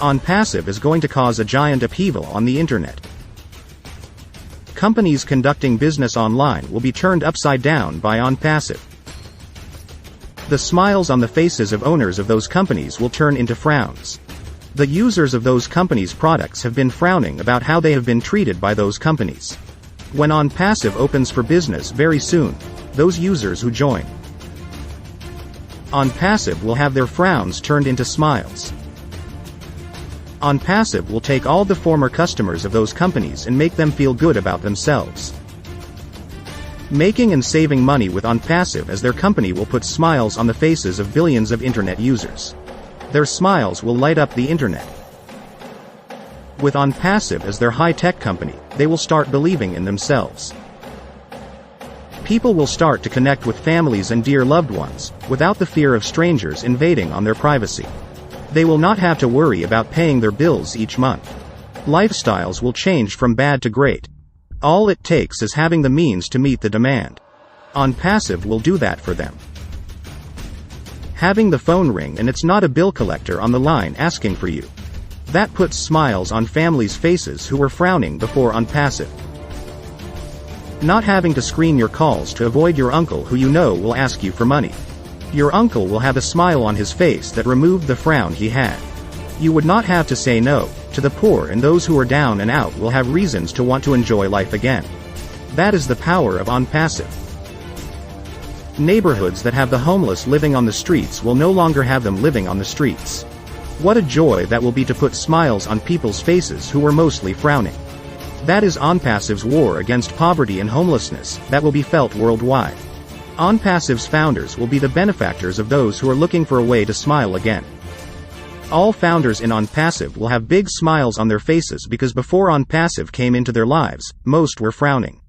ONPASSIVE is going to cause a giant upheaval on the internet. Companies conducting business online will be turned upside down by ONPASSIVE. The smiles on the faces of owners of those companies will turn into frowns. The users of those companies' products have been frowning about how they have been treated by those companies. When ONPASSIVE opens for business very soon, those users who join ONPASSIVE will have their frowns turned into smiles. ONPASSIVE will take all the former customers of those companies and make them feel good about themselves. Making and saving money with ONPASSIVE as their company will put smiles on the faces of billions of internet users. Their smiles will light up the internet. With ONPASSIVE as their high-tech company, they will start believing in themselves. People will start to connect with families and dear loved ones, without the fear of strangers invading on their privacy. They will not have to worry about paying their bills each month. Lifestyles will change from bad to great. All it takes is having the means to meet the demand. ONPASSIVE will do that for them. Having the phone ring and it's not a bill collector on the line asking for you. That puts smiles on families' faces who were frowning before ONPASSIVE. Not having to screen your calls to avoid your uncle who you know will ask you for money. Your uncle will have a smile on his face that removed the frown he had. You would not have to say no to the poor, and those who are down and out will have reasons to want to enjoy life again. That is the power of ONPASSIVE. Neighborhoods that have the homeless living on the streets will no longer have them living on the streets. What a joy that will be to put smiles on people's faces who were mostly frowning. That is ONPASSIVE's war against poverty and homelessness that will be felt worldwide. ONPASSIVE's founders will be the benefactors of those who are looking for a way to smile again. All founders in ONPASSIVE will have big smiles on their faces because before ONPASSIVE came into their lives, most were frowning.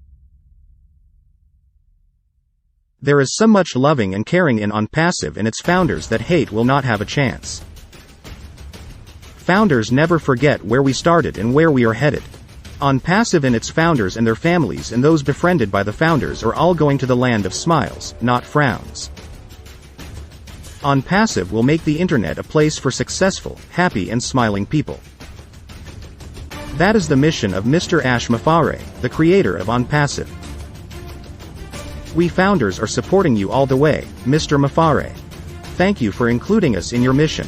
There is so much loving and caring in ONPASSIVE and its founders that hate will not have a chance. Founders never forget where we started and where we are headed. ONPASSIVE and its founders and their families and those befriended by the founders are all going to the land of smiles, not frowns. ONPASSIVE will make the internet a place for successful, happy and smiling people. That is the mission of Mr. Mufareh, the creator of ONPASSIVE. We founders are supporting you all the way, Mr. Mufareh. Thank you for including us in your mission.